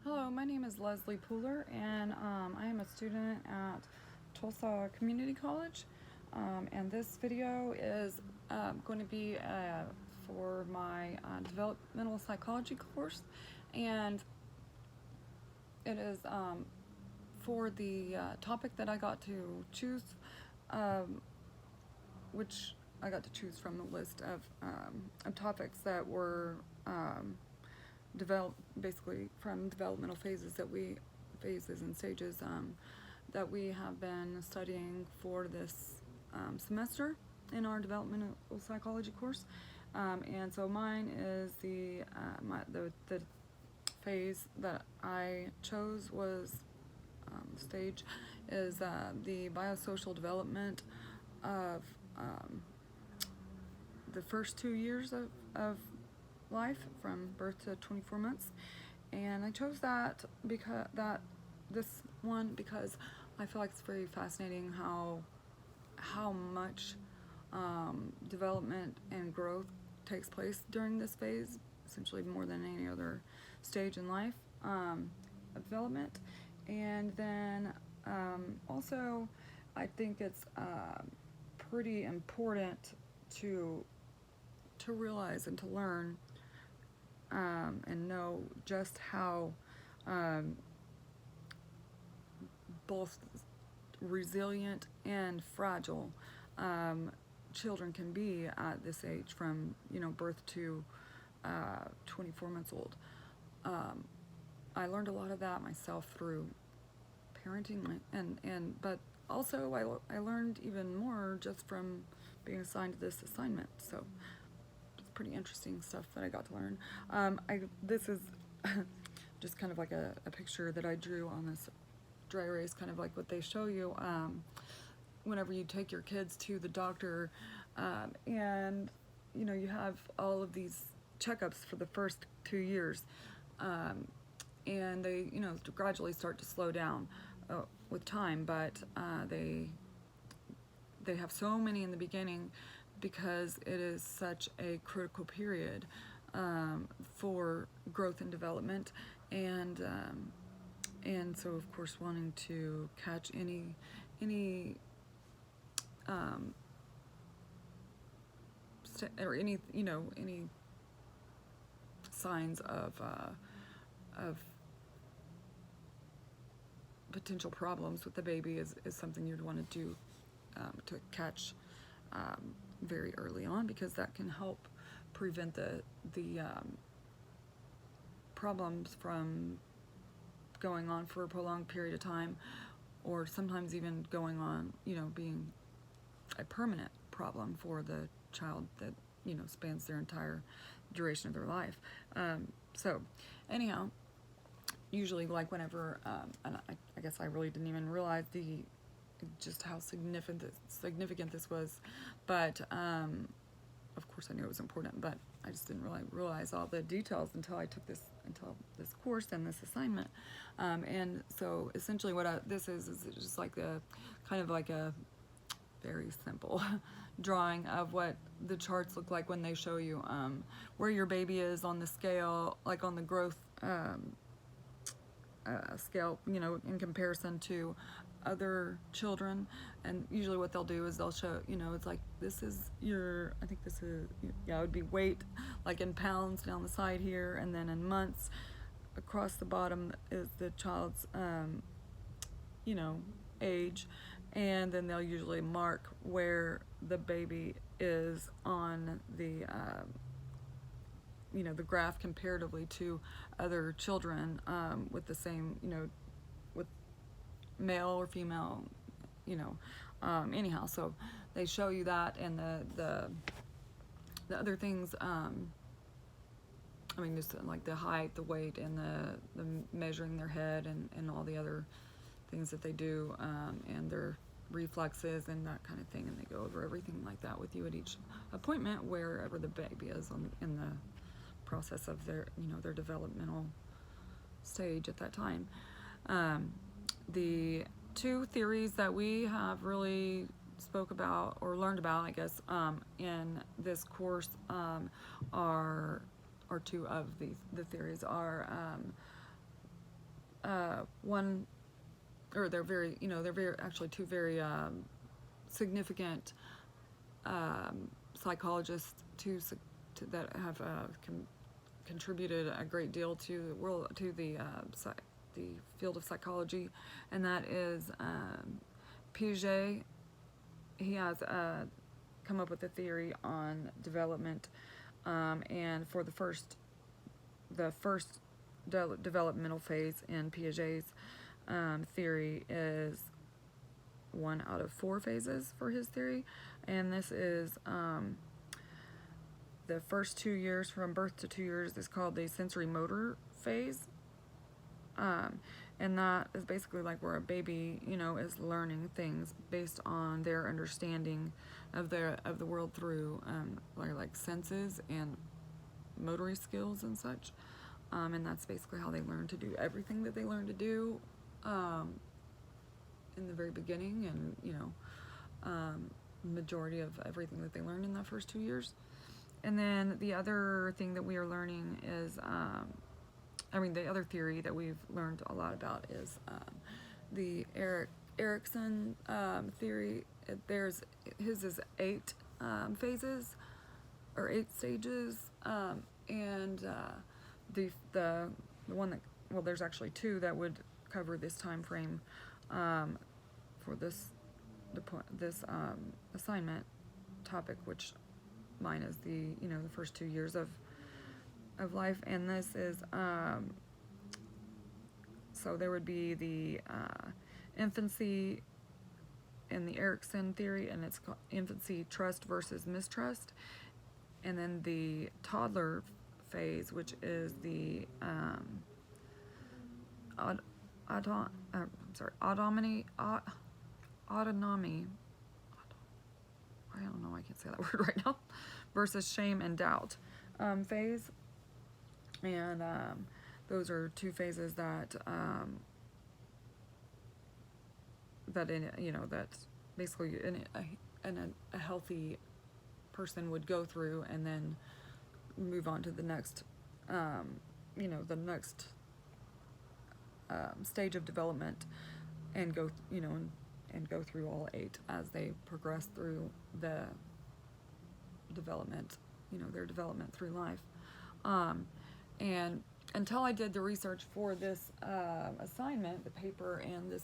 Hello, my name is Leslie Pooler, and I am a student at Tulsa Community College. And this video is going to be for my developmental psychology course, and it is for the topic that I got to choose, um, which I got to choose from a list of topics that were basically from developmental phases and stages that we have been studying for this semester in our developmental psychology course. And so mine is the phase that I chose was stage is the biosocial development of the first 2 years of life from birth to 24 months. And I chose this one because I feel like it's very fascinating how much development and growth takes place during this phase, essentially more than any other stage in life of development. And then also I think it's pretty important to realize and to learn and know just how both resilient and fragile children can be at this age, from birth to 24 months old. I learned a lot of that myself through parenting, but also I learned even more just from being assigned this assignment. So pretty interesting stuff that I got to learn. This is just kind of like a picture that I drew on this dry erase, kind of like what they show you whenever you take your kids to the doctor, and you have all of these checkups for the first 2 years, and they gradually start to slow down with time, but they have so many in the beginning because it is such a critical period for growth and development, and so of course wanting to catch any or any signs of potential problems with the baby is something you'd want to do to catch very early on, because that can help prevent the problems from going on for a prolonged period of time, or sometimes even going on, being a permanent problem for the child that spans their entire duration of their life. So anyhow, usually, like whenever and I guess I really didn't even realize just how significant this was, but of course I knew it was important, but I just didn't really realize all the details until this course and this assignment. And so essentially what this is just like a kind of like a very simple drawing of what the charts look like when they show you where your baby is on the scale, like on the growth scale, in comparison to other children. And usually what they'll do is they'll show, it's like, this is your, I think this is, yeah, it would be weight, like in pounds down the side here, and then in months across the bottom is the child's age, and then they'll usually mark where the baby is on the the graph comparatively to other children with the same, with male or female, anyhow. So they show you that, and the other things, just like the height, the weight, and the measuring their head, and all the other things that they do, and their reflexes and that kind of thing, and they go over everything like that with you at each appointment, wherever the baby is in the process of their their developmental stage at that time. The two theories that we have really spoke about or learned about, I guess, in this course are two of the theories are one, or they're very, they're very, actually two very significant psychologists that have contributed a great deal to the world, to the field of psychology, and that is Piaget. He has come up with a theory on development, and for the first developmental phase in Piaget's theory is 1 out of 4 phases for his theory, and this is the first 2 years, from birth to 2 years, is called the sensory motor phase, and that is basically like where a baby, is learning things based on their understanding of the world through like senses and motory skills and such, and that's basically how they learn to do everything that they learn to do in the very beginning, and majority of everything that they learn in that first 2 years. And then the other thing that we are learning is, the other theory that we've learned a lot about is the Erickson theory. His is 8 phases, or 8 stages, and the one that, well, there's actually 2 that would cover this time frame for this assignment topic, which mine is the first 2 years of life, and this is so there would be the infancy in the Erickson theory, and it's called infancy trust versus mistrust, and then the toddler phase, which is the autonomy. I don't know, I can't say that word right now, versus shame and doubt phase. And those are 2 phases that that basically a healthy person would go through, and then move on to the next the next stage of development, and go and go through all 8 as they progress through the development, their development through life. And until I did the research for this assignment, the paper, and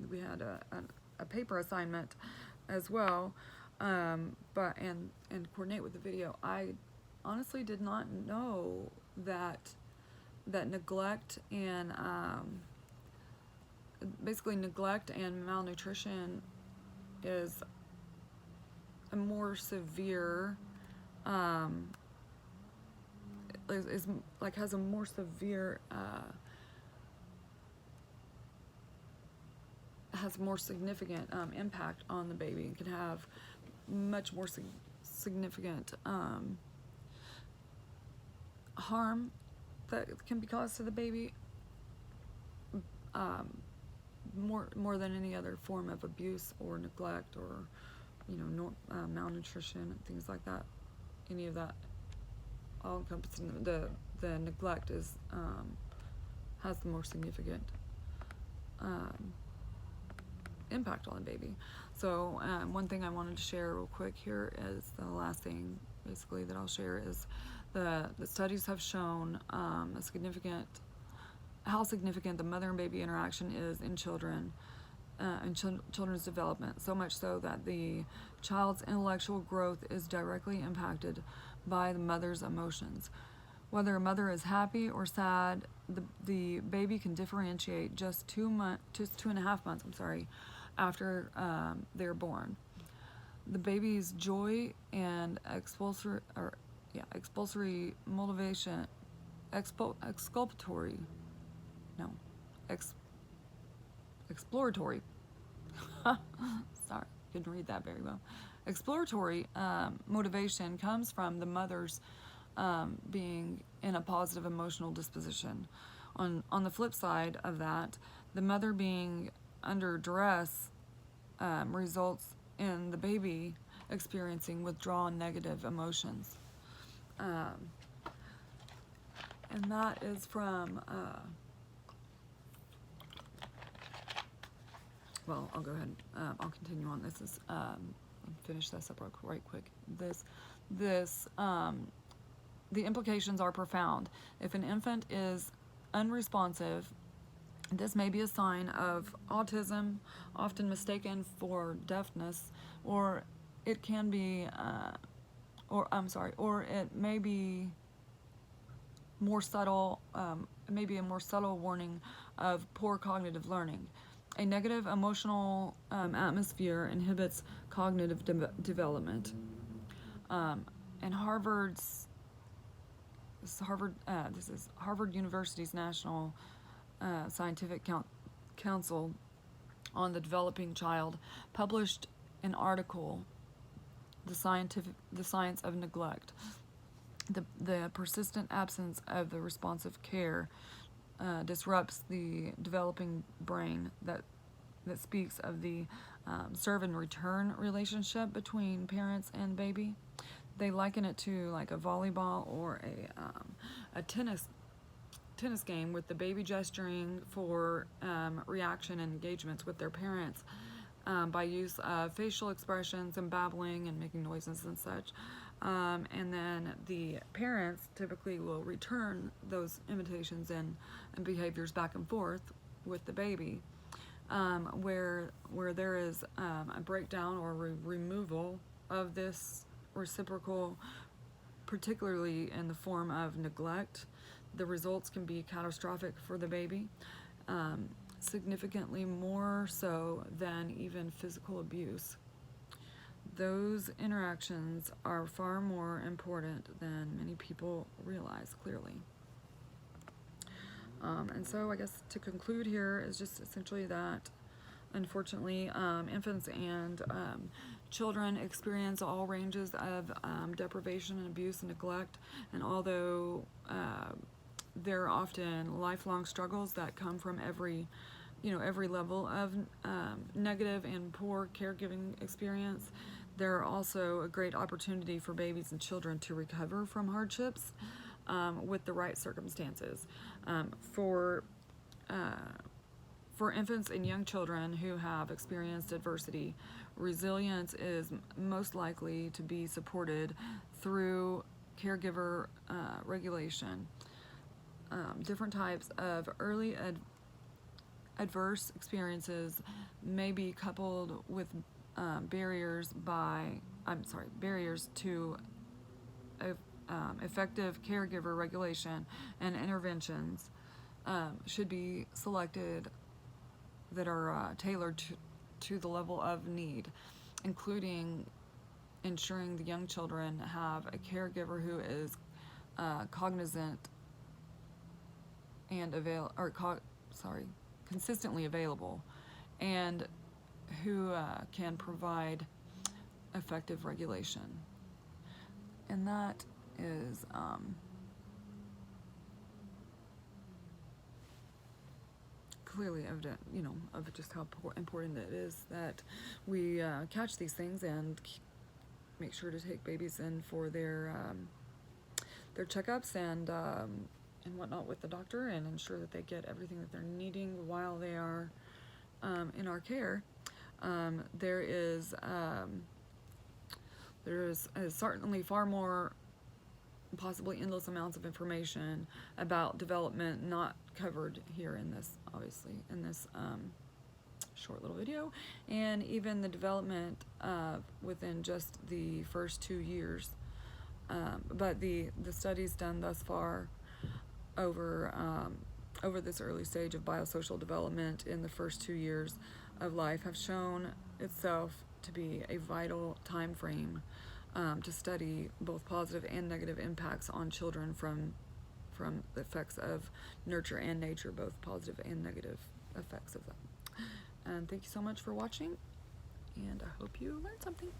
we had a paper assignment as well, but coordinate with the video, I honestly did not know that neglect and basically neglect and malnutrition is a more severe has a more severe has more significant impact on the baby, and can have much more significant harm that can be caused to the baby, more than any other form of abuse or neglect, or malnutrition and things like that. Any of that, all encompassing the neglect is has the more significant impact on the baby. So one thing I wanted to share real quick here is the last thing basically that I'll share is the studies have shown how significant the mother and baby interaction is in children and children's development, so much so that the child's intellectual growth is directly impacted by the mother's emotions. Whether a mother is happy or sad, the baby can differentiate just 2.5 months, after they're born. The baby's joy and exploratory sorry, couldn't read that very well. Exploratory motivation comes from the mother's being in a positive emotional disposition. On the flip side of that, the mother being under duress results in the baby experiencing withdrawal and negative emotions. And that is from well, I'll go ahead. I'll continue on. This is finish this up right quick. The implications are profound. If an infant is unresponsive, this may be a sign of autism, often mistaken for deafness, or it can be, or it may be more subtle, maybe a more subtle warning of poor cognitive learning. A negative emotional atmosphere inhibits cognitive development. And this is Harvard University's National Scientific Council on the Developing Child published an article, The Science of Neglect. The persistent absence of the responsive care disrupts the developing brain that speaks of the serve and return relationship between parents and baby. They liken it to like a volleyball or a tennis game, with the baby gesturing for reaction and engagements with their parents by use of facial expressions and babbling and making noises and such. And then the parents typically will return those imitations and behaviors back and forth with the baby. Where there is a breakdown or removal of this reciprocal, particularly in the form of neglect, the results can be catastrophic for the baby, significantly more so than even physical abuse. Those interactions are far more important than many people realize clearly. And so I guess to conclude here is just essentially that, unfortunately, infants and children experience all ranges of deprivation and abuse and neglect, and although there are often lifelong struggles that come from every level of negative and poor caregiving experience, there are also a great opportunity for babies and children to recover from hardships with the right circumstances. For infants and young children who have experienced adversity, resilience is most likely to be supported through caregiver regulation. Different types of early adverse experiences may be coupled with barriers to effective caregiver regulation, and interventions should be selected that are tailored to the level of need, including ensuring the young children have a caregiver who is cognizant and consistently available, and who can provide effective regulation. And that is clearly evident, of just how important it is that we catch these things and make sure to take babies in for their checkups and whatnot with the doctor, and ensure that they get everything that they're needing while they are in our care. There is certainly far more, possibly endless amounts of information about development not covered here in this, obviously, in this short little video, and even the development within just the first 2 years. But the studies done thus far over this early stage of biosocial development in the first 2 years of life have shown itself to be a vital time frame to study both positive and negative impacts on children from the effects of nurture and nature, both positive and negative effects of them. And thank you so much for watching, and I hope you learned something.